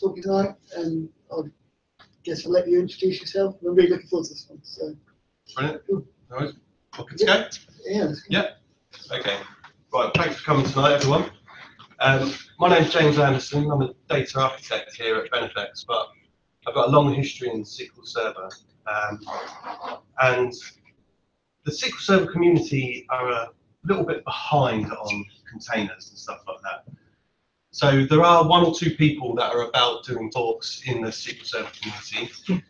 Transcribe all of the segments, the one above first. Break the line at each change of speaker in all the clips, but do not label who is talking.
talking tonight, and I guess I'll let you introduce yourself. I'm really looking forward to this one. So.
Brilliant. Cool. All right. Well, good to go?
Yeah.
Yeah. Okay. Right. Thanks for coming tonight, everyone. My name's James Anderson. I'm a data architect here at Benefex, but I've got a long history in SQL Server. And the SQL Server community are a little bit behind on containers and stuff like that. So there are one or two people that are about doing talks in the SQL Server community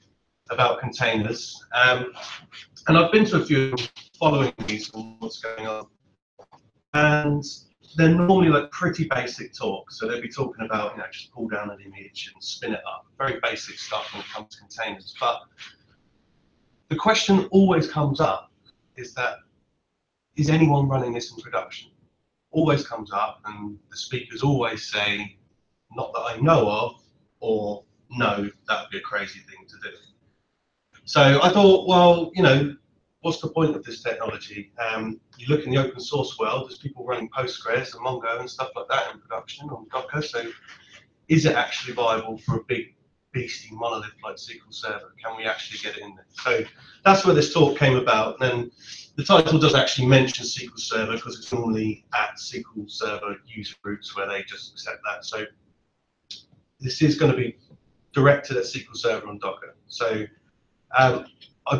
about containers. And I've been to a few following these and what's going on. And they're normally like pretty basic talks. So they'll be talking about, you know, just pull down an image and spin it up. Very basic stuff when it comes to containers. But the question always comes up is anyone running this in production? Always comes up, and the speakers always say, not that I know of, or no, that would be a crazy thing to do. So I thought, well, you know, what's the point of this technology? You look in the open source world, there's people running Postgres and Mongo and stuff like that in production on Docker. So is it actually viable for a big beastie monolith like SQL Server? Can we actually get it in there? So that's where this talk came about. And then the title does actually mention SQL Server because it's normally at SQL Server user groups where they just accept that. So this is going to be directed at SQL Server and Docker. So I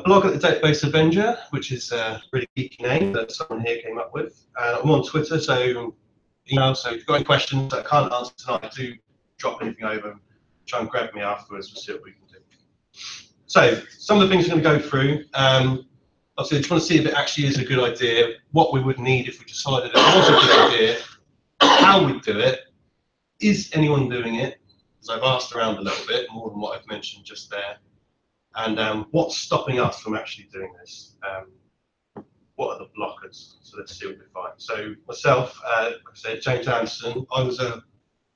blog at the Database Avenger, which is a really geeky name that someone here came up with. I'm on Twitter, so email. So if you've got any questions that I can't answer tonight, do drop anything over and try and grab me afterwards. We'll see what we can do. So some of the things we're going to go through. Obviously, I just want to see if it actually is a good idea, what we would need if we decided it was a good idea, how we do it, is anyone doing it? Because I've asked around a little bit, more than what I've mentioned just there. And what's stopping us from actually doing this? What are the blockers? So let's see what we find. So myself, like I said, James Anderson, I was a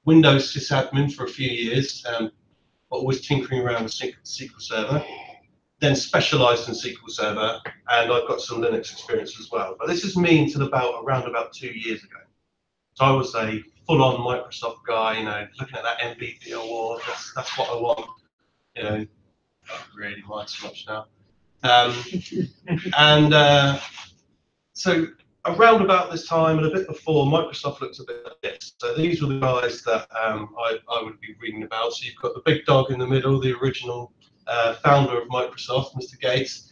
Windows sysadmin for a few years, but always tinkering around with SQL Server, then specialised in SQL Server, and I've got some Linux experience as well. But this is me until around about 2 years ago. So I was a full-on Microsoft guy, you know, looking at that MVP award, that's what I want, you know. I don't really mind so much now. So around about this time and a bit before, Microsoft looked a bit like this. So these were the guys that I would be reading about. So you've got the big dog in the middle, the original founder of Microsoft, Mr. Gates.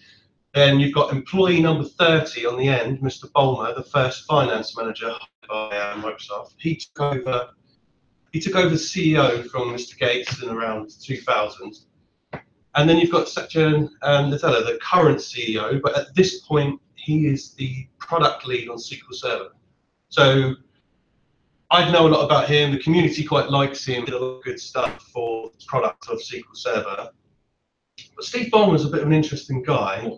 Then you've got employee number 30 on the end, Mr. Ballmer, the first finance manager by Microsoft. He took over CEO from Mr. Gates in around 2000. And then you've got Satya Nadella, the current CEO, but at this point, he is the product lead on SQL Server. So I know a lot about him. The community quite likes him. Did a lot of good stuff for the product of SQL Server. But Steve Ballmer was a bit of an interesting guy.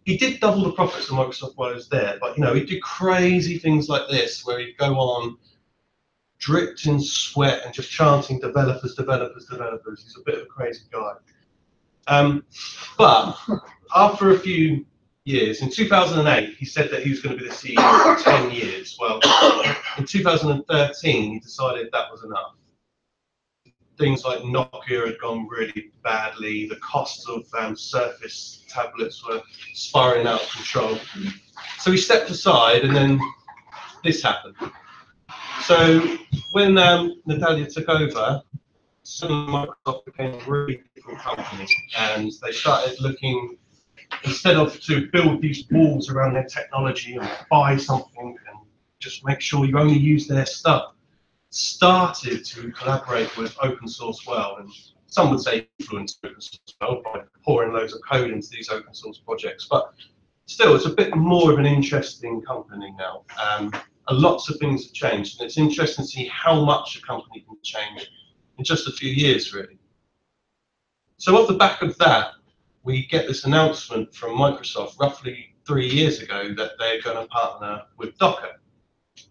He did double the profits of Microsoft while he was there, but you know, he'd do crazy things like this, where he'd go on dripped in sweat and just chanting developers, developers, developers. He's a bit of a crazy guy. But after a few years, in 2008, he said that he was going to be the CEO for 10 years. Well, in 2013, he decided that was enough. Things like Nokia had gone really badly. The costs of Surface tablets were spiraling out of control. So he stepped aside, and then this happened. So when Nadella took over, suddenly Microsoft became a really different company, and they started looking, instead of to build these walls around their technology and buy something and just make sure you only use their stuff, started to collaborate with open source world, and some would say influence open source world by pouring loads of code into these open source projects. But still, it's a bit more of an interesting company now. Lots of things have changed, and it's interesting to see how much a company can change in just a few years, really. So off the back of that, we get this announcement from Microsoft roughly 3 years ago that they're going to partner with Docker.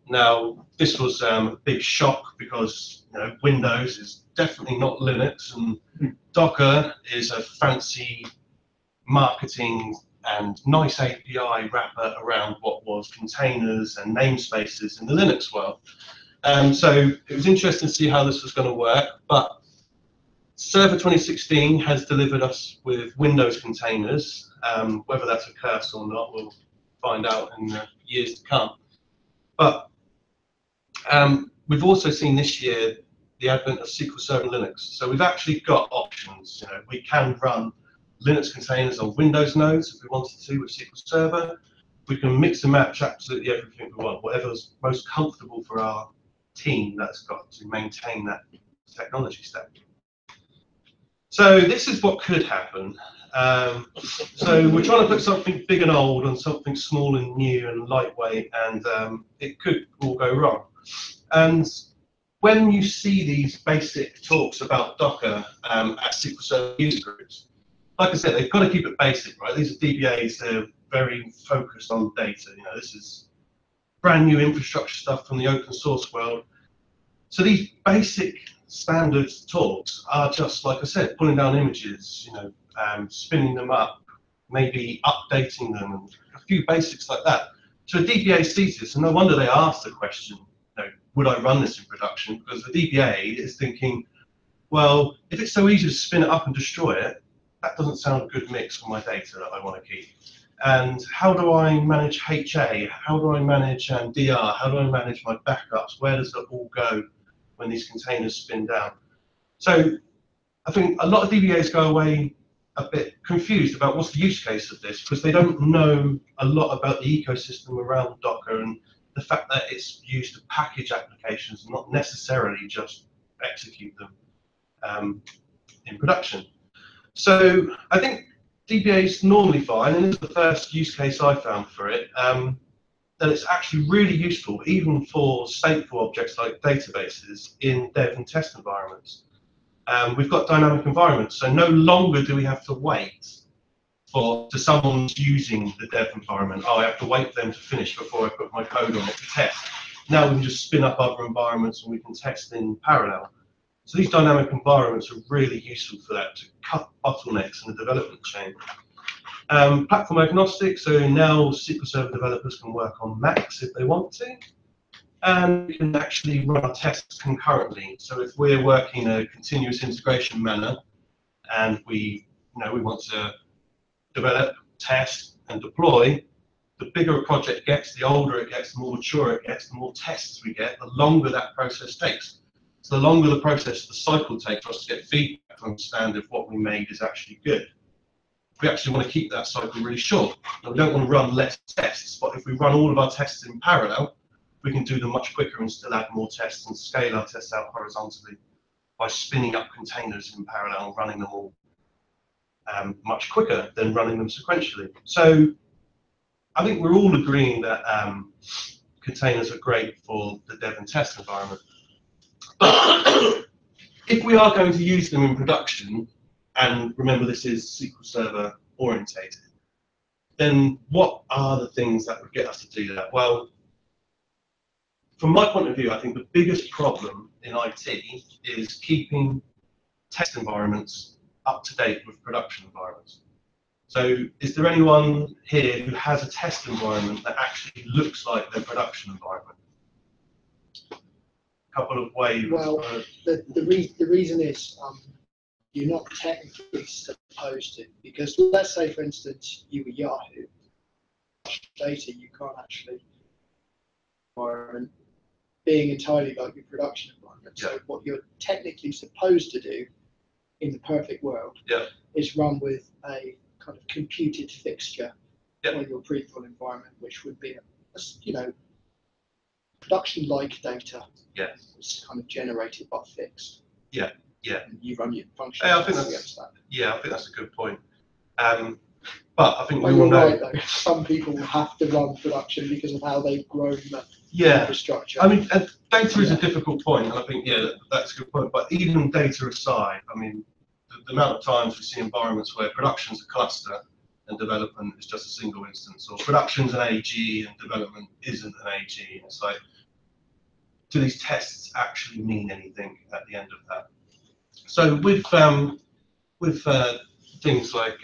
Now, this was a big shock because, you know, Windows is definitely not Linux, and Docker is a fancy marketing and nice API wrapper around what was containers and namespaces in the Linux world. So it was interesting to see how this was going to work, but Server 2016 has delivered us with Windows containers. Whether that's a curse or not, we'll find out in the years to come. But we've also seen this year the advent of SQL Server Linux. So we've actually got options. You know, we can run Linux containers on Windows nodes if we wanted to with SQL Server. We can mix and match absolutely everything we want, whatever's most comfortable for our team that's got to maintain that technology stack. So this is what could happen. So we're trying to put something big and old on something small and new and lightweight, and it could all go wrong. And when you see these basic talks about Docker at SQL Server user groups, like I said, they've got to keep it basic, right? These are DBAs, they're very focused on data. You know, this is brand new infrastructure stuff from the open source world. So these basic standard talks are just, like I said, pulling down images, you know, spinning them up, maybe updating them, and a few basics like that. So a DBA sees this, and no wonder they ask the question, you know, would I run this in production? Because the DBA is thinking, well, if it's so easy to spin it up and destroy it, that doesn't sound a good mix for my data that I want to keep. And how do I manage HA? How do I manage DR? How do I manage my backups? Where does it all go when these containers spin down? So I think a lot of DBAs go away a bit confused about what's the use case of this, because they don't know a lot about the ecosystem around Docker and the fact that it's used to package applications and not necessarily just execute them in production. So I think DBA is normally fine, and this is the first use case I found for it, that it's actually really useful even for stateful objects like databases in dev and test environments. We've got dynamic environments, so no longer do we have to wait for someone's using the dev environment. Oh, I have to wait for them to finish before I put my code on it to test. Now we can just spin up other environments and we can test in parallel. So these dynamic environments are really useful for that, to cut bottlenecks in the development chain. Platform agnostic, so now SQL Server developers can work on Macs if they want to, and we can actually run our tests concurrently. So if we're working in a continuous integration manner, and we want to develop, test, and deploy, the bigger a project gets, the older it gets, the more mature it gets, the more tests we get, the longer that process takes. So the longer the process, the cycle takes for us to get feedback to understand if what we made is actually good. We actually want to keep that cycle really short. Now, we don't want to run less tests, but if we run all of our tests in parallel, we can do them much quicker and still add more tests and scale our tests out horizontally by spinning up containers in parallel and running them all much quicker than running them sequentially. So I think we're all agreeing that containers are great for the dev and test environment. But if we are going to use them in production, and remember this is SQL Server orientated, then what are the things that would get us to do that? Well, from my point of view, I think the biggest problem in IT is keeping test environments up to date with production environments. So is there anyone here who has a test environment that actually looks like their production environment? Couple of waves.
Well, the reason is you're not technically supposed to, because let's say, for instance, you were Yahoo, data you can't actually environment being entirely like your production environment.
Yeah.
So what you're technically supposed to do in the perfect world is run with a kind of computed fixture on your pre-full environment, which would be production-like data. It's kind of generated but fixed. And you run your functions against that.
I think that's a good point. But I think
we all know, though, some people have to run production because of how they've grown the infrastructure.
I mean, data is a difficult point, and I think that's a good point. But even data aside, I mean, the amount of times we see environments where production's a cluster and development is just a single instance, or production's an AG and development isn't an AG. And it's like, do these tests actually mean anything at the end of that? So with things like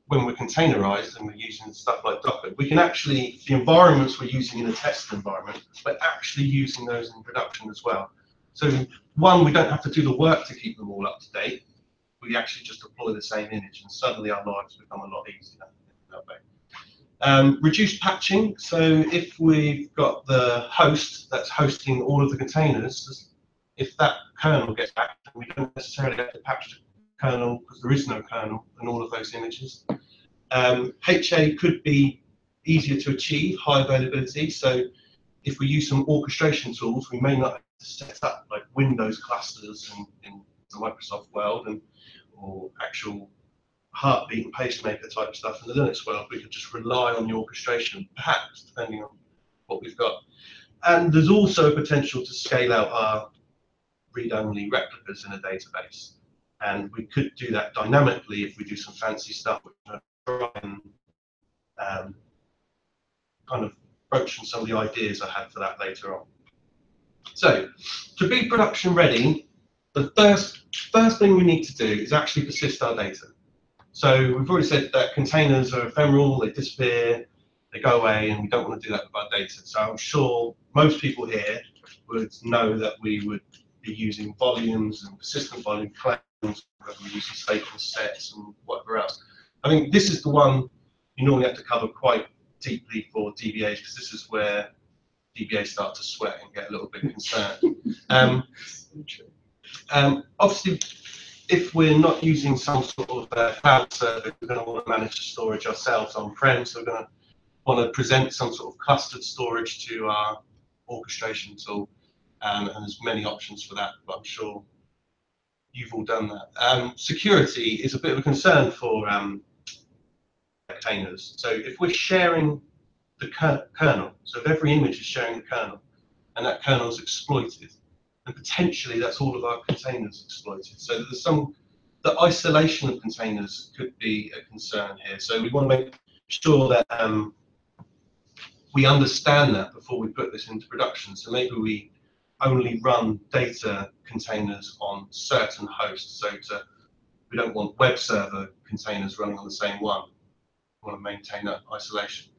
when we're containerized and we're using stuff like Docker, we can actually, the environments we're using in a test environment, we're actually using those in production as well. So one, we don't have to do the work to keep them all up to date. We actually just deploy the same image, and suddenly our lives become a lot easier that way. Reduced patching. So if we've got the host that's hosting all of the containers, if that kernel gets hacked, we don't necessarily have to patch the kernel because there is no kernel in all of those images. HA could be easier to achieve, high availability. So if we use some orchestration tools, we may not have to set up like Windows clusters in the Microsoft world or actual heartbeat and pacemaker type stuff in the Linux world. We could just rely on the orchestration, perhaps, depending on what we've got. And there's also potential to scale out our read-only replicas in a database. And we could do that dynamically if we do some fancy stuff, which I'm going to try and kind of broach on some of the ideas I had for that later on. So, to be production ready, the first thing we need to do is actually persist our data. So we've already said that containers are ephemeral, they disappear, they go away, and we don't want to do that with our data. So I'm sure most people here would know that we would be using volumes and persistent volume claims, whether we're using stateless sets and whatever else. I think this is the one you normally have to cover quite deeply for DBAs, because this is where DBAs start to sweat and get a little bit concerned. Obviously, if we're not using some sort of cloud server, we're going to want to manage the storage ourselves on-prem, so we're going to want to present some sort of clustered storage to our orchestration tool, and there's many options for that, but I'm sure you've all done that. Security is a bit of a concern for containers. So if we're sharing the kernel, so if every image is sharing the kernel, and that kernel is exploited, and potentially that's all of our containers exploited. So there's the isolation of containers could be a concern here. So we want to make sure that we understand that before we put this into production. So maybe we only run data containers on certain hosts. So we don't want web server containers running on the same one. We want to maintain that isolation.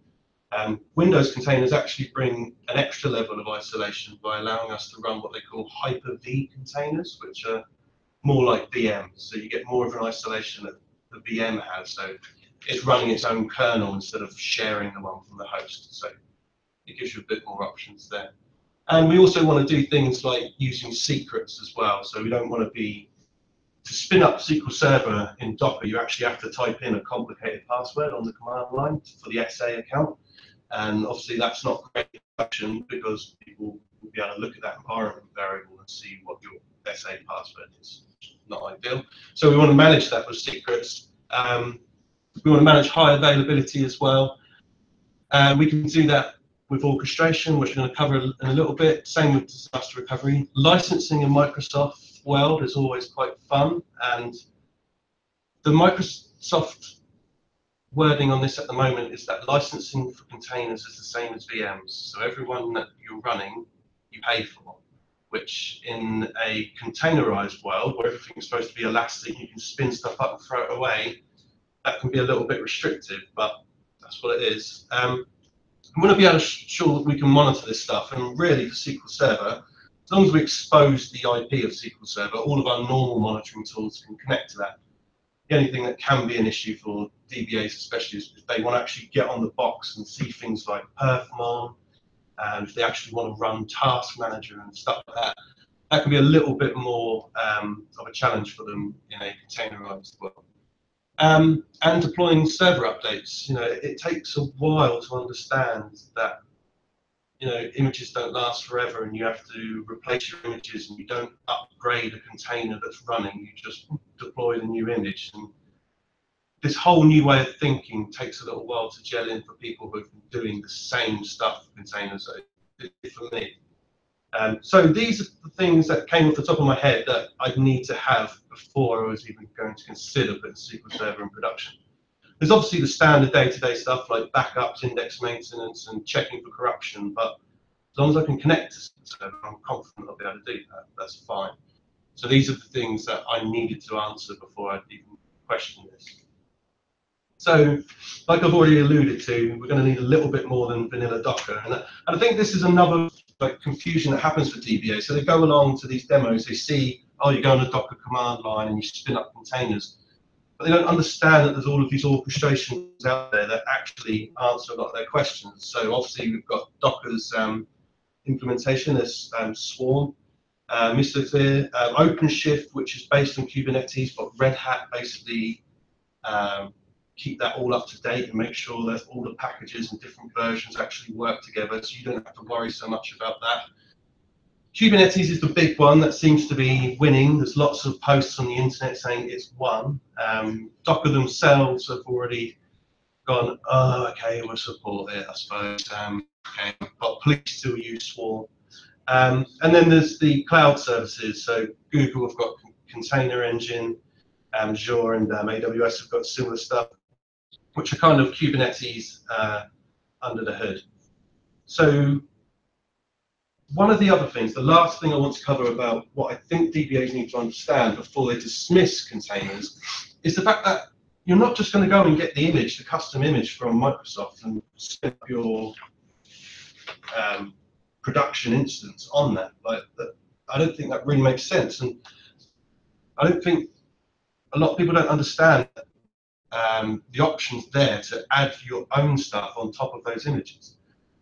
Windows containers actually bring an extra level of isolation by allowing us to run what they call Hyper-V containers, which are more like VMs. So you get more of an isolation that the VM has. So it's running its own kernel instead of sharing the one from the host. So it gives you a bit more options there. And we also want to do things like using secrets as well. So we don't want to spin up SQL Server in Docker, you actually have to type in a complicated password on the command line for the SA account. And obviously that's not great in production because people will be able to look at that environment variable and see what your SA password is. Not ideal. So we want to manage that with secrets. We want to manage high availability as well. We can do that with orchestration, which we're going to cover in a little bit. Same with disaster recovery. Licensing in Microsoft world is always quite fun, and the Microsoft wording on this at the moment is that licensing for containers is the same as VMs. So everyone that you're running, you pay for, which in a containerized world where everything's supposed to be elastic, you can spin stuff up and throw it away, that can be a little bit restrictive, but that's what it is. We want to be able to sure that we can monitor this stuff, and really for SQL Server, as long as we expose the IP of SQL Server, all of our normal monitoring tools can connect to that. The only thing that can be an issue for DBAs especially is if they want to actually get on the box and see things like perfmon, and if they actually want to run task manager and stuff like that, that can be a little bit more of a challenge for them in a containerized world. And deploying server updates, it takes a while to understand that, images don't last forever, and you have to replace your images, and you don't upgrade a container that's running, you just deploy the new image. And this whole new way of thinking takes a little while to gel in for people who've been doing the same stuff for containers for me. So these are the things that came off the top of my head that I'd need to have before I was even going to consider putting SQL Server in production. There's obviously the standard day-to-day stuff like backups, index maintenance, and checking for corruption, but as long as I can connect to SQL Server, I'm confident I'll be able to do that. That's fine. So these are the things that I needed to answer before I'd even question this. So, like I've already alluded to, we're going to need a little bit more than vanilla Docker, and I think this is another like confusion that happens for DBA. So they go along to these demos, they see, oh, you go on a Docker command line and you spin up containers, but they don't understand that there's all of these orchestrations out there that actually answer a lot of their questions. So obviously we've got Docker's implementation, there's Swarm, Mistoclear, OpenShift, which is based on Kubernetes, but Red Hat basically keep that all up to date and make sure that all the packages and different versions actually work together, so you don't have to worry so much about that. Kubernetes is the big one that seems to be winning. There's lots of posts on the internet saying it's won. Docker themselves have already gone, oh, okay, we'll support it, I suppose. Okay, but please still use Swarm. And then there's the cloud services. So Google have got Container Engine, Azure and AWS have got similar stuff, which are kind of Kubernetes under the hood. So one of the other things, the last thing I want to cover about what I think DBAs need to understand before they dismiss containers, is the fact that you're not just going to go and get the image, the custom image from Microsoft, and spin up your production instance on that. Like that. I don't think that really makes sense, and I don't think a lot of people don't understand the options there to add your own stuff on top of those images.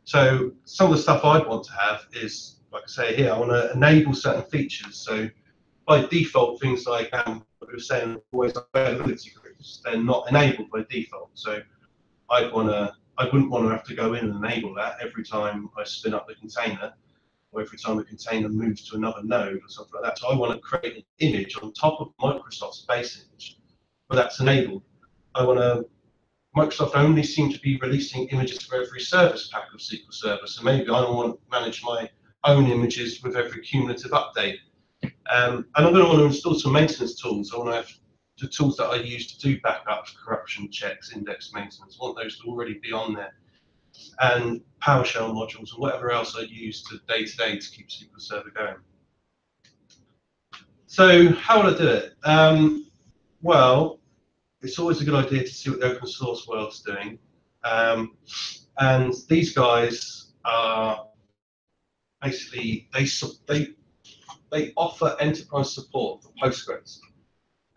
So some of the stuff I'd want to have is, like I say here, I want to enable certain features. So by default, things like what we were saying, always availability groups, they're not enabled by default. So I wouldn't want to have to go in and enable that every time I spin up the container, or every time the container moves to another node or something like that. So I want to create an image on top of Microsoft's base image, but that's enabled. Microsoft only seem to be releasing images for every service pack of SQL Server, so maybe I want to manage my own images with every cumulative update. And I'm going to want to install some maintenance tools. I want to have the tools that I use to do backups, corruption checks, index maintenance. I want those to already be on there. And PowerShell modules and whatever else I use day to day to keep SQL Server going. So how would I do it? Well, it's always a good idea to see what the open source world's doing. And these guys are basically, they offer enterprise support for Postgres.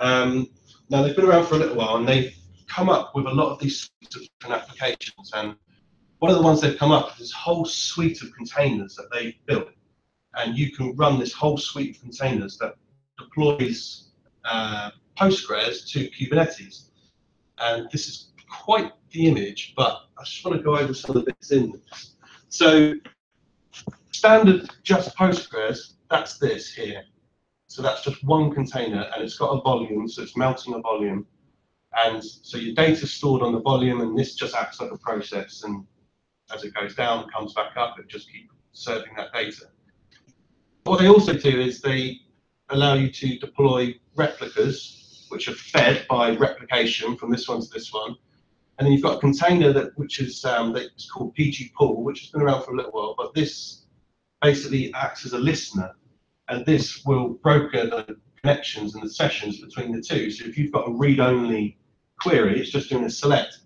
Now they've been around for a little while and they've come up with a lot of these different applications. And one of the ones they've come up with is this whole suite of containers that they've built. And you can run this whole suite of containers that deploys Postgres to Kubernetes. And this is quite the image, but I just want to go over some of the bits in this. So standard just Postgres, that's this here. So that's just one container and it's got a volume, so it's mounting a volume. And so your data's stored on the volume and this just acts like a process, and as it goes down, it comes back up, it just keeps serving that data. What they also do is they allow you to deploy replicas, which are fed by replication from this one to this one. And then you've got a container which is that's called PG Pool, which has been around for a little while, but this basically acts as a listener. And this will broker the connections and the sessions between the two. So if you've got a read-only query, it's just doing a select.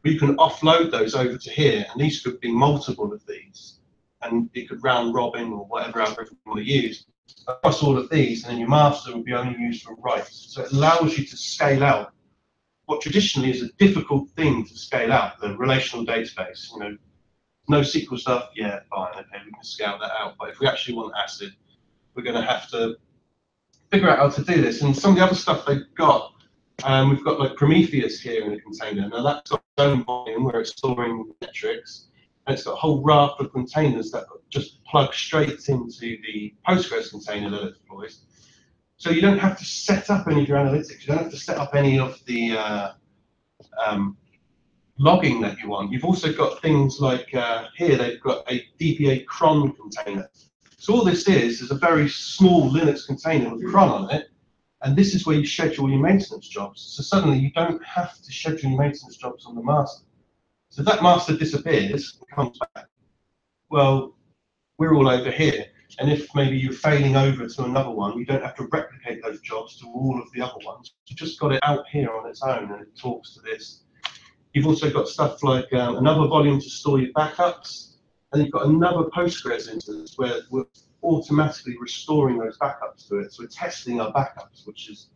But you can offload those over to here, and these could be multiple of these. And it could round robin or whatever algorithm you want to use across all of these, and then your master will be only used for writes. So it allows you to scale out what traditionally is a difficult thing to scale out, the relational database. You know, no SQL stuff, yeah, fine, okay, we can scale that out. But if we actually want ACID, we're going to have to figure out how to do this. And some of the other stuff they've got, we've got like Prometheus here in the container. Now that's got its own volume where it's storing metrics, and it's got a whole raft of containers that just plug straight into the Postgres container that it deploys. So you don't have to set up any of your analytics. You don't have to set up any of the logging that you want. You've also got things like here they've got a DBA cron container. So all this is a very small Linux container with cron on it, and this is where you schedule your maintenance jobs. So suddenly you don't have to schedule your maintenance jobs on the master. So if that master disappears and comes back, well, we're all over here. And if maybe you're failing over to another one, you don't have to replicate those jobs to all of the other ones. You've just got it out here on its own, and it talks to this. You've also got stuff like another volume to store your backups. and you've got another Postgres instance where we're automatically restoring those backups to it. So we're testing our backups, which is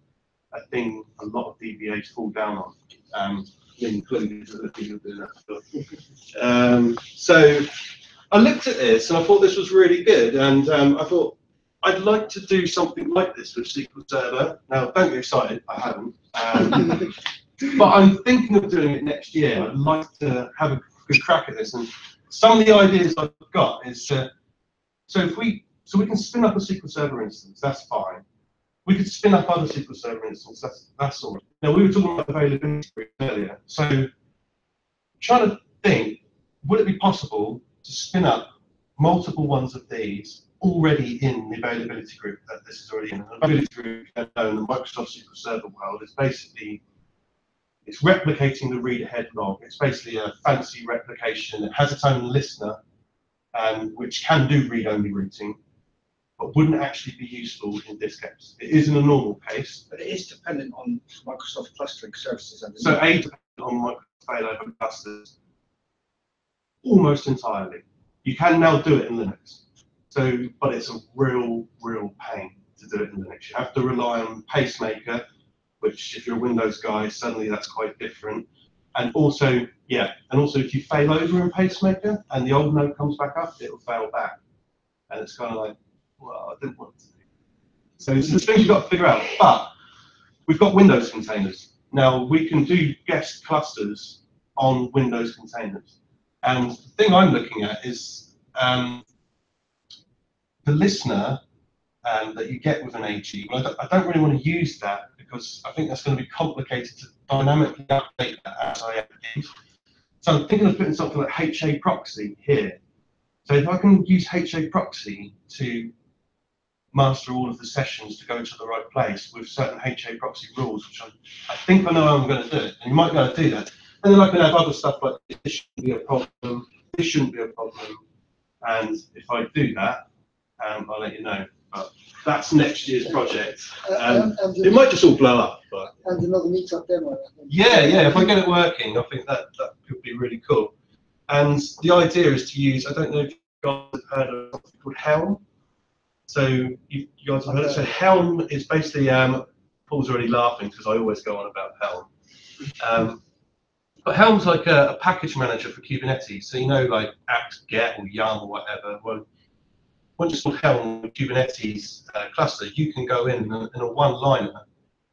a thing a lot of DBAs fall down on. Including so I looked at this and I thought this was really good, and I thought I'd like to do something like this with SQL Server. Now, don't get excited, I haven't, but I'm thinking of doing it next year. I'd like to have a good crack at this, and some of the ideas I've got is so we can spin up a SQL Server instance. That's fine. We could spin up other SQL Server instances. That's all right. Now, we were talking about availability earlier, so trying to think, would it be possible to spin up multiple ones of these already in the availability group that this is already in? The availability group, in the Microsoft SQL Server world, is basically, it's replicating the read-ahead log. It's basically a fancy replication. It has its own listener, which can do read-only routing, but wouldn't actually be useful in this case. It is in a normal case.
But it is dependent on Microsoft clustering services.
So A dependent on Microsoft failover clusters almost entirely. You can now do it in Linux. So, but it's a real pain to do it in Linux. You have to rely on Pacemaker, which if you're a Windows guy, suddenly that's quite different. And also, if you fail over in Pacemaker and the old node comes back up, it'll fail back. And it's kind of like, well, I didn't want to do. So it's the things you've got to figure out. But we've got Windows containers. Now we can do guest clusters on Windows containers. And the thing I'm looking at is the listener that you get with an AG. I don't really want to use that because I think that's going to be complicated to dynamically update that as I add. So I'm thinking of putting something like HA proxy here. So if I can use HA proxy to master all of the sessions to go to the right place with certain HA proxy rules, which I think I know how I'm going to do it, and you might be able to do that. And then I can have other stuff like this shouldn't be a problem, this shouldn't be a problem, and if I do that, I'll let you know. But that's next year's project. It might just all blow up. But
and another meetup demo.
Yeah, if I get it working, I think that could be really cool. And the idea is to use, I don't know if you guys have heard of something called Helm. So you guys have heard it. So Helm is basically, Paul's already laughing because I always go on about Helm. But Helm's like a package manager for Kubernetes. So you know, like apt-get or yum or whatever. Well, once you install Helm with Kubernetes cluster, you can go in a one-liner,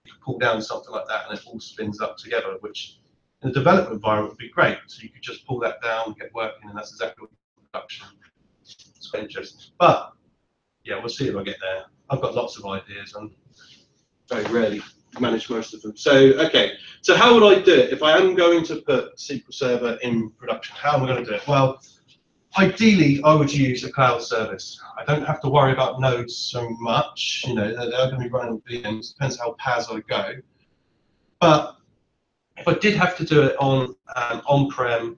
you can pull down something like that, and it all spins up together, which in a development environment would be great. So you could just pull that down, get working, and that's exactly what you do in production. It's quite interesting. But yeah, we'll see if I get there. I've got lots of ideas and very rarely manage most of them. So, okay, so how would I do it? If I am going to put SQL Server in production, how am I going to do it? Well, ideally, I would use a cloud service. I don't have to worry about nodes so much. You know, they're going to be running VMs. Depends how PaaS I go. But if I did have to do it on on-prem,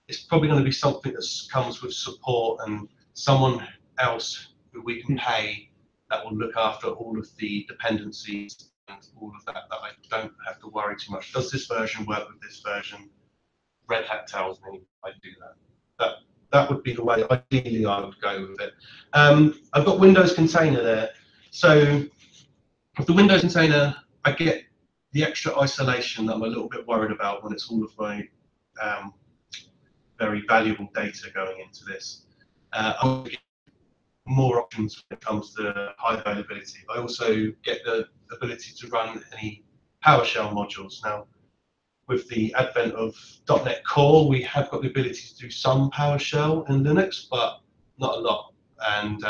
it's probably going to be something that comes with support and someone else who we can pay that will look after all of the dependencies and all of that I don't have to worry too much. Does this version work with this version? Red Hat tells me I do that. That would be the way ideally I would go with it. I've got Windows container there. So with the Windows container, I get the extra isolation that I'm a little bit worried about when it's all of my very valuable data going into this. I get more options when it comes to high availability. I also get the ability to run any PowerShell modules. Now, with the advent of .NET Core, we have got the ability to do some PowerShell in Linux, but not a lot. And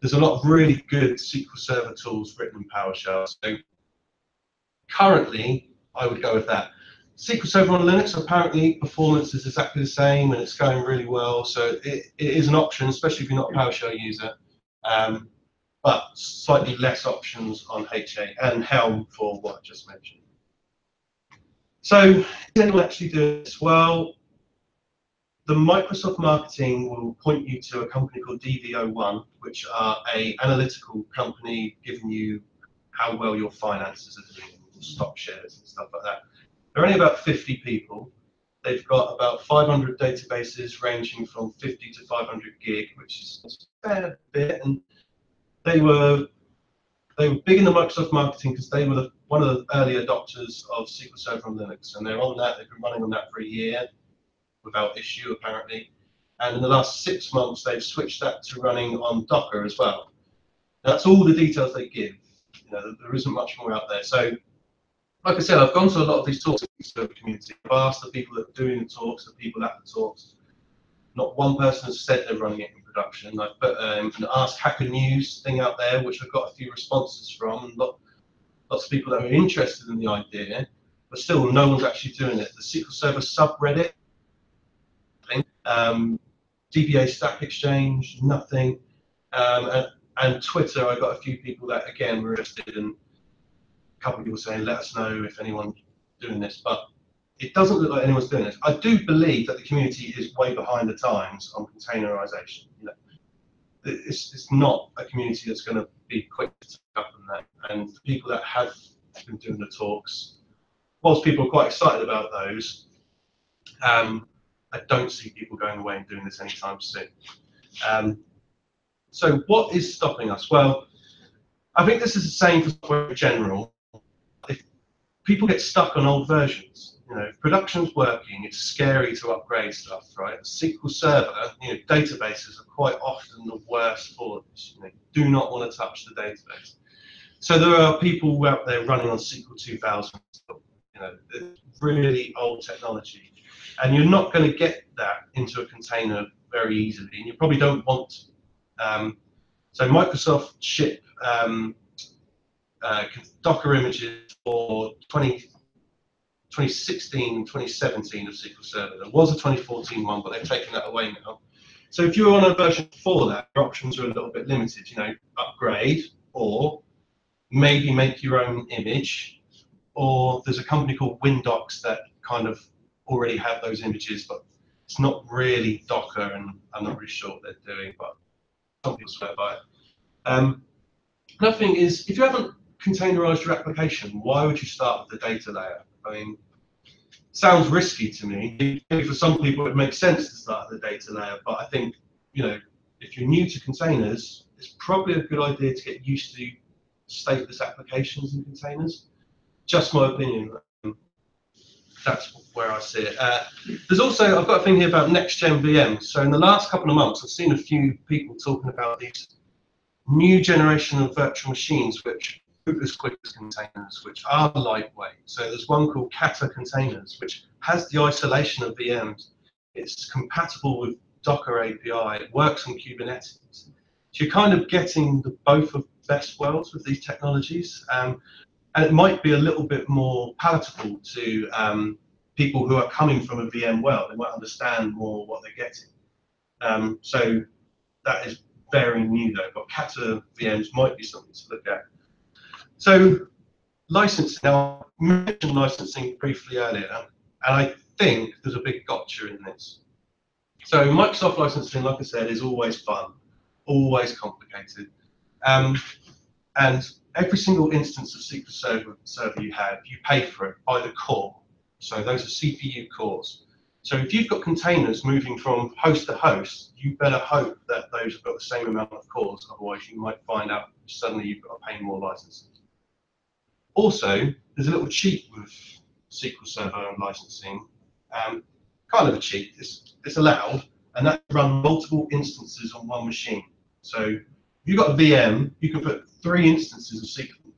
there's a lot of really good SQL Server tools written in PowerShell. So currently, I would go with that. SQL Server on Linux, apparently performance is exactly the same and it's going really well. So it is an option, especially if you're not a PowerShell user. But slightly less options on HA and Helm for what I just mentioned. So, does anyone actually do this? Well, the Microsoft marketing will point you to a company called DVO1, which are an analytical company giving you how well your finances are doing, stock shares and stuff like that. They're only about 50 people, They've got about 500 databases ranging from 50 to 500 gig, which is a fair bit. And they were big in the Microsoft marketing because they were one of the early adopters of SQL Server on Linux, and they're on that. They've been running on that for a year without issue, apparently. And in the last 6 months, they've switched that to running on Docker as well. That's all the details they give. You know, there isn't much more out there. So, like I said, I've gone to a lot of these talks in the server community. I've asked the people that are doing the talks, the people at the talks. Not one person has said they're running it in production. I've put an Ask Hacker News thing out there, which I've got a few responses from, and lots of people that are interested in the idea, but still no one's actually doing it. The SQL Server subreddit, DBA Stack Exchange, nothing. And Twitter, I got a few people that, again, were interested, and a couple of people saying, let us know if anyone's doing this, but it doesn't look like anyone's doing this. I do believe that the community is way behind the times on containerization. You know, it's not a community that's going to be quick to pick up on that. And the people that have been doing the talks, whilst people are quite excited about those, I don't see people going away and doing this anytime soon. So what is stopping us? Well, I think this is the same for software in general. If people get stuck on old versions, you know, if production's working, it's scary to upgrade stuff, right? SQL Server, you know, databases are quite often the worst for this. You know, do not want to touch the database. So there are people out there running on SQL 2000, you know, really old technology, and you're not going to get that into a container very easily, and you probably don't want to. So Microsoft ship Docker images for 2016 and 2017 of SQL Server. There was a 2014 one, but they've taken that away now. So if you're on a version before that, your options are a little bit limited. You know, upgrade, or maybe make your own image, or there's a company called Windocs that kind of already have those images, but it's not really Docker, and I'm not really sure what they're doing, but some people swear by it. Another thing is, if you haven't containerized your application, why would you start with the data layer? I mean, sounds risky to me. Maybe for some people it makes sense to start at the data layer, but I think, you know, if you're new to containers, it's probably a good idea to get used to stateless applications in containers. Just my opinion. That's where I see it. There's also, I've got a thing here about next-gen VMs. So in the last couple of months, I've seen a few people talking about these new generation of virtual machines which boot as quick as containers, which are lightweight. So there's one called Kata Containers, which has the isolation of VMs. It's compatible with Docker API. It works on Kubernetes. So you're kind of getting the both of best worlds with these technologies. And it might be a little bit more palatable to people who are coming from a VM world. They might understand more what they're getting. So that is very new though, but Kata VMs might be something to look at. So licensing, now I mentioned licensing briefly earlier, and I think there's a big gotcha in this. So Microsoft licensing, like I said, is always fun, always complicated. And every single instance of SQL Server you have, you pay for it by the core. So those are CPU cores. So if you've got containers moving from host to host, you better hope that those have got the same amount of cores, otherwise you might find out suddenly you've got to pay more licenses. Also, there's a little cheat with SQL Server and licensing, kind of a cheat, it's allowed, and that run multiple instances on one machine. So if you've got a VM, you can put 3 instances of SQL.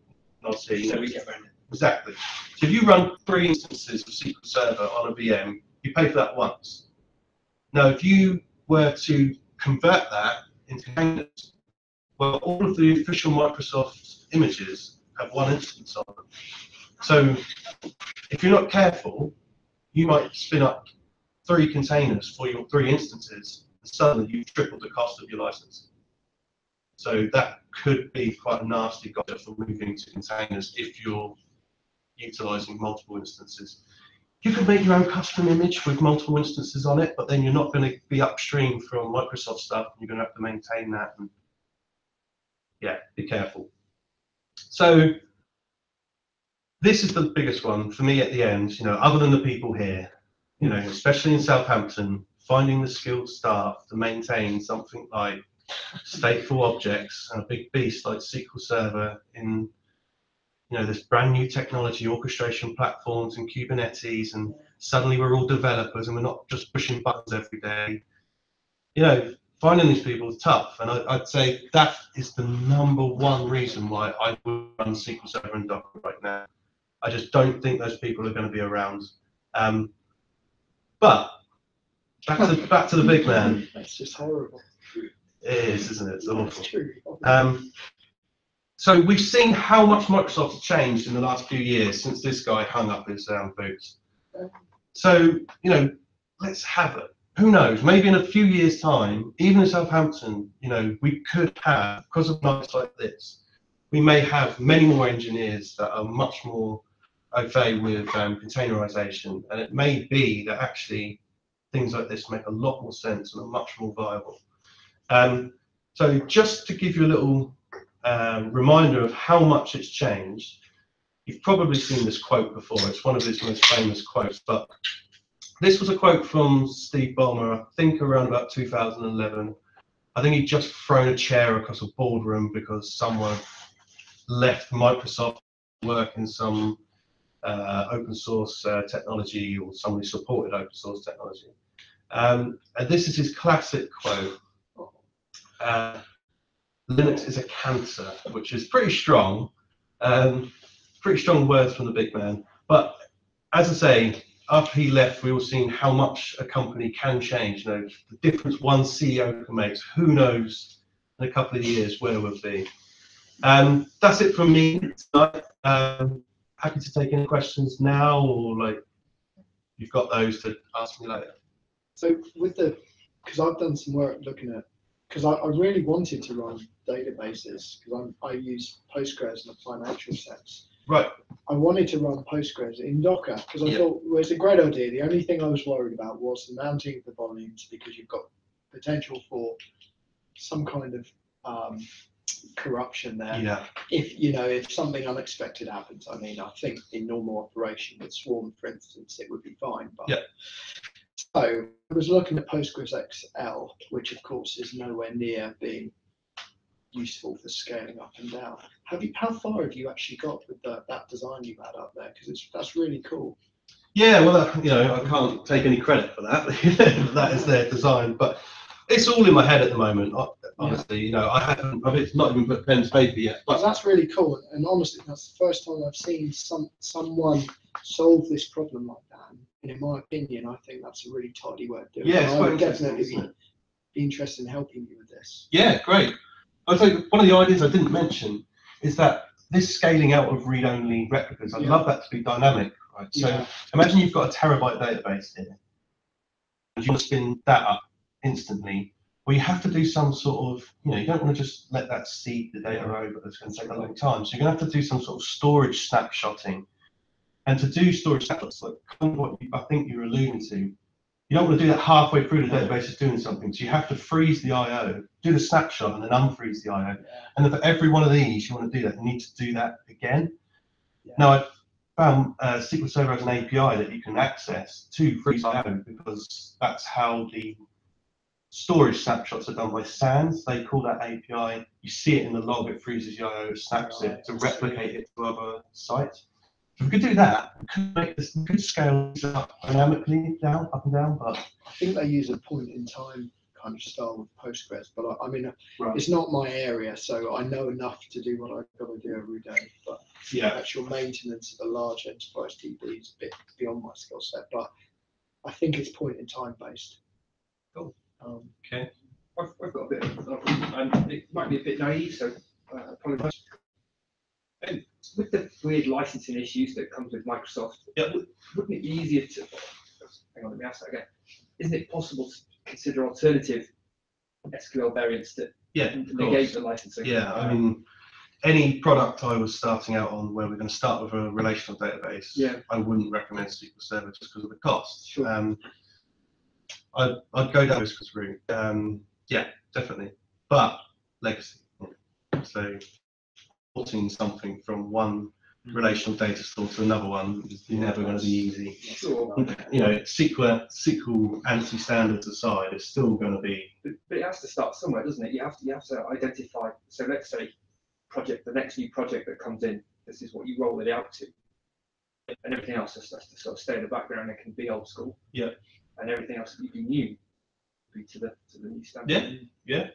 So we get around it.
Exactly. So if you run 3 instances of SQL Server on a VM, you pay for that once. Now, if you were to convert that into containers, well, all of the official Microsoft images have 1 instance on them. So if you're not careful, you might spin up 3 containers for your 3 instances, and suddenly you've tripled the cost of your license. So that could be quite a nasty gotcha for moving to containers if you're utilizing multiple instances. You could make your own custom image with multiple instances on it, but then you're not going to be upstream from Microsoft stuff. You're going to have to maintain that. And yeah, be careful. So this is the biggest one for me at the end, you know, other than the people here. you know, especially in Southampton, finding the skilled staff to maintain something like stateful objects and a big beast like SQL Server in, you know, this brand new technology, orchestration platforms and Kubernetes, and suddenly we're all developers and we're not just pushing buttons every day. You know, finding these people is tough, and I'd say that is the #1 reason why I would run SQL Server and Docker right now. I just don't think those people are going to be around. But back to the big man.
That's just horrible.
It is, isn't it? It's awful.
That's true.
So we've seen how much Microsoft has changed in the last few years since this guy hung up his boots. So, you know, let's have it. Who knows? Maybe in a few years' time, even in Southampton, you know, we could have, because of nights like this, we may have many more engineers that are much more au fait with containerization, and it may be that actually things like this make a lot more sense and are much more viable. So just to give you a little reminder of how much it's changed, you've probably seen this quote before. It's one of his most famous quotes, but this was a quote from Steve Ballmer, I think around about 2011. I think he'd just thrown a chair across a boardroom because someone left Microsoft work in some open source technology, or somebody supported open source technology. And this is his classic quote. Linux is a cancer, which is pretty strong words from the big man. But as I say, after he left, we all seen how much a company can change. You know, the difference one CEO can make. Who knows in a couple of years where we'll be. That's it from me tonight. Happy to take any questions now, or like you've got those to ask me later.
So with because I've done some work looking at, because I really wanted to run databases, because I use Postgres in a financial sense.
Right.
I wanted to run Postgres in Docker because I thought, well, it's a great idea. The only thing I was worried about was the mounting of the volumes, because you've got potential for some kind of corruption there.
Yeah.
If something unexpected happens, I mean, I think in normal operation with Swarm, for instance, it would be fine. But
yeah.
So I was looking at PostgreSQL, which of course is nowhere near being useful for scaling up and down. How far have you actually got with that design you had up there? Because that's really cool.
Yeah, well, you know, I can't take any credit for that. That is their design, but it's all in my head at the moment. Honestly, you know, I've not even put pen to paper yet. But
that's really cool, and honestly, that's the first time I've seen someone solve this problem like that. And in my opinion, I think that's a really tidy way of doing it.
Yeah,
I would definitely be interested in helping you with this.
Yeah, great. I'd say one of the ideas I didn't mention is that this scaling out of read-only replicas, I'd love that to be dynamic, right? So imagine you've got a terabyte database here, and you want to spin that up instantly. Well, you have to do some sort of, you know, you don't want to just let that seed the data over. It's going to take a long time. So you're going to have to do some sort of storage snapshotting. And to do storage snapshots, like what I think you're alluding to, you don't want to do that halfway through the database is doing something. So you have to freeze the I/O, do the snapshot, and then unfreeze the I/O. And then for every one of these, you want to do that. You need to do that again. Now, I found SQL Server has an API that you can access to freeze I/O, because that's how the storage snapshots are done by SANS. They call that API. You see it in the log, it freezes the I/O, it snaps it to replicate it to other sites. If we could do that, we could make this, we could scale this up dynamically up and down. But
I think they use a point in time kind of style with Postgres, but I mean, it's not my area, so I know enough to do what I've got to do every day. But actual maintenance of a large enterprise DB is a bit beyond my skill set. But I think it's point in time based.
Cool. Okay.
I've got a bit of, it might be a bit naive, so I apologise. With the weird licensing issues that comes with Microsoft, wouldn't it be easier to, hang on, let me ask that again. Isn't it possible to consider alternative SQL variants that negate the licensing?
Yeah, I mean, any product I was starting out on where we're going to start with a relational database, I wouldn't recommend SQL Server just because of the cost.
Sure.
I'd go down this route. Yeah, definitely. But legacy. So porting something from one relational data store to another one is never going to be easy.
Sure.
You know, SQL anti-standards aside, it's still going to be.
But it has to start somewhere, doesn't it? You have to identify. So let's say the next new project that comes in, this is what you roll it out to, and everything else has to sort of stay in the background and can be old school.
Yeah.
And everything else that you be new, be to the new standard.
Yeah.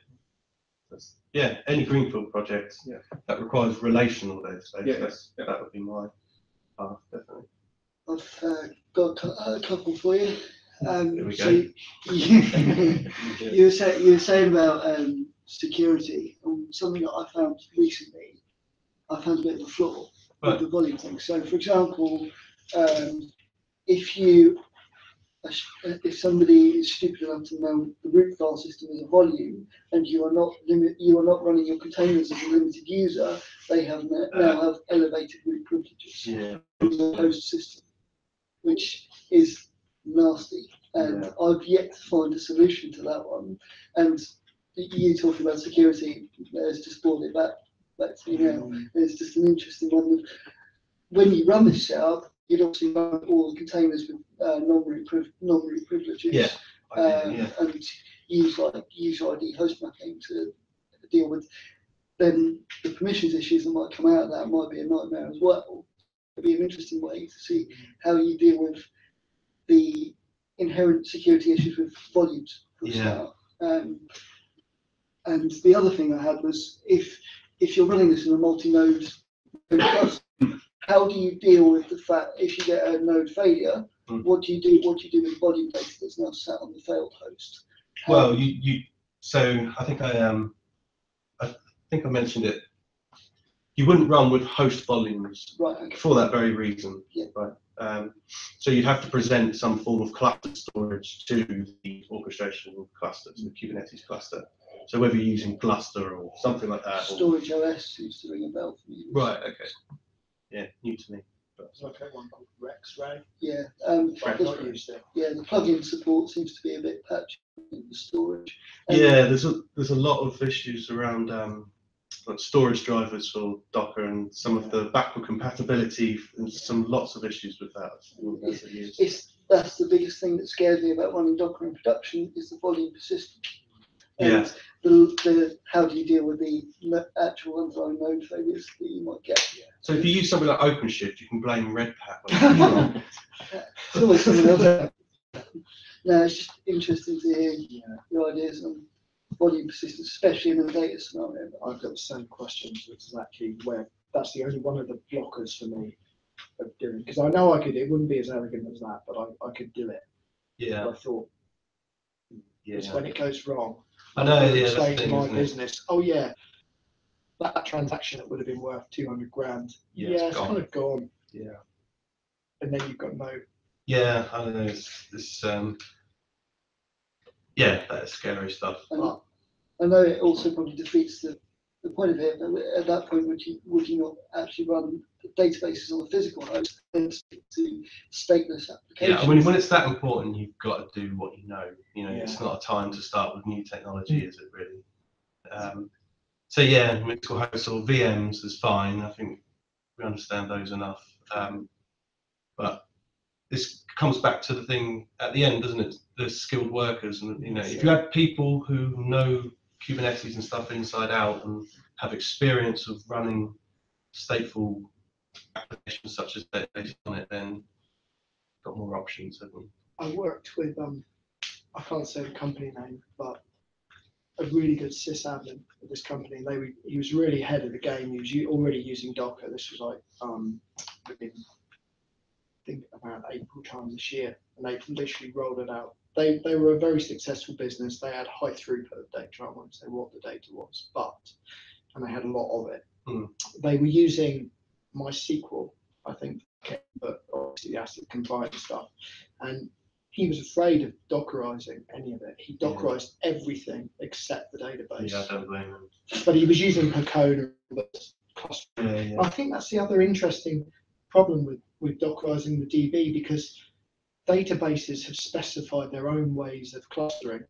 Yeah. Any greenfield project that requires relational data, that would be my path, definitely.
I've got a couple for you.
Here we
So
go.
you were saying about security, and something that I found recently. I found a bit of a flaw with the volume thing. So, for example, if somebody is stupid enough to know the root file system is a volume, and you are not running your containers as a limited user, they now have elevated root privileges in the host system, which is nasty. And I've yet to find a solution to that one. And you talking about security, has just brought it back to you now. It's just an interesting one. When you run this setup, you'd obviously run all the containers with non-root privileges, and use like user ID host mapping to deal with. Then the permissions issues that might come out of that might be a nightmare as well. It'd be an interesting way to see how you deal with the inherent security issues with volumes for a start. And the other thing I had was if you're running this in a multi-node cluster, how do you deal with the fact if you get a node failure? What do you do? What do you do with volume data that's now sat on the failed host?
Well, so I think I mentioned it. You wouldn't run with host volumes for that very reason. Right. So you'd have to present some form of cluster storage to the orchestration cluster, to the Kubernetes cluster. So whether you're using Cluster or something like that.
Storage OS seems to ring a bell for me.
Right. Okay. Yeah, new to me.
There's like one called Rex-Ray.
Yeah.
I've not used it.
Yeah, the plugin support seems to be a bit patchy in the storage.
There's a lot of issues around like storage drivers for Docker and some of the backward compatibility and lots of issues with that.
That's the biggest thing that scares me about running Docker in production is the volume persistence. And how do you deal with the actual underlying node failures that you might get?
So if you use something like OpenShift, you can blame Red Hat.
It's always something else. No, it's just interesting to hear your ideas on volume persistence, especially in a data scenario.
I've got the same questions, which is actually where that's the only one of the blockers for me of doing, because I know it wouldn't be as arrogant as that, but I could do it.
Yeah.
I thought it's when it goes wrong.
I know,
Explain to my business, that transaction that would have been worth 200 grand. It's kind of gone.
Yeah.
And then you've got no.
Yeah, I don't know. It's that's scary stuff.
I know it also probably defeats the point of it. At that point, would you not actually run the databases on the physical host and stick to stateless applications?
Yeah, I mean, when it's that important, you've got to do what you know. It's not a time to start with new technology, is it really? Mystical hosts or VMs is fine. I think we understand those enough. But this comes back to the thing at the end, doesn't it? The skilled workers, and if you had people who know Kubernetes and stuff inside out and have experience of running stateful applications such as databases on it, then got more options, haven't we?
I worked with I can't say the company name, but a really good sysadmin at this company. He was really ahead of the game. He was already using Docker. This was like within I think around April time this year, and they literally rolled it out. They were a very successful business. They had high throughput of data. I won't say what the data was, and they had a lot of it. They were using MySQL, I think, but obviously the ACID compliant stuff. And he was afraid of Dockerizing any of it. He Dockerized everything except the database.
Yeah, I don't blame him.
But he was using Percona. I think that's the other interesting problem with Dockerizing the DB, because databases have specified their own ways of clustering,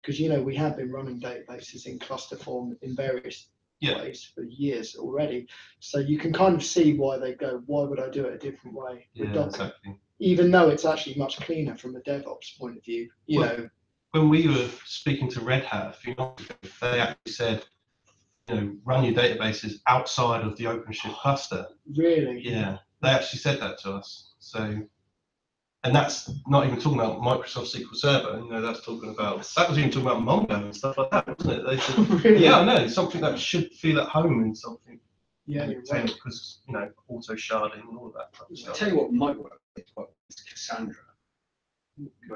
because we have been running databases in cluster form in various
Yeah.
ways for years already. So you can kind of see why they go, why would I do it a different way with
Yeah,
Docker?
exactly.
Even though it's actually much cleaner from a DevOps point of view, you
Well,
know.
When we were speaking to Red Hat a few months ago, they actually said, run your databases outside of the OpenShift cluster.
Really?
Yeah, they actually said that to us. So, and that's not even talking about Microsoft SQL Server. That's talking about, that was even talking about Mongo and stuff like that, wasn't it? They said,
Really?
yeah, I know, something that should feel at home in something.
Yeah, you're right.
Because, auto sharding and all of that type of
I'll
stuff.
tell you what might work. It's Cassandra.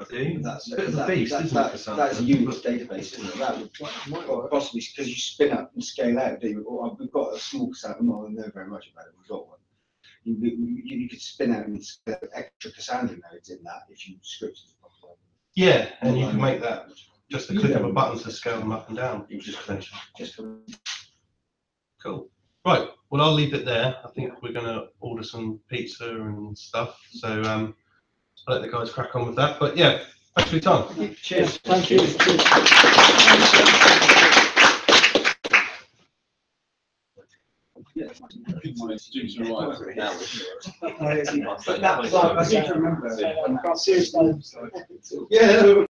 See?
That's
It's a bit of a beast, isn't it, Cassandra?
That's a Unix database, isn't it? That would possibly because you spin up and scale out. Do you? Or we've got a small Cassandra. Well, I don't know very much about it. We've got one. You could spin out and scale extra Cassandra nodes in that if you scripted it properly.
Yeah, and you can make that just a click of a button to scale them up and down.
You just
Cool. Right. Well, I'll leave it there. I think we're going to order some pizza and stuff. So I'll let the guys crack on with that. But yeah, thanks for your time.
Cheers.
Thank you. Cheers.
But that, I seem to remember.
Seriously.
Yeah.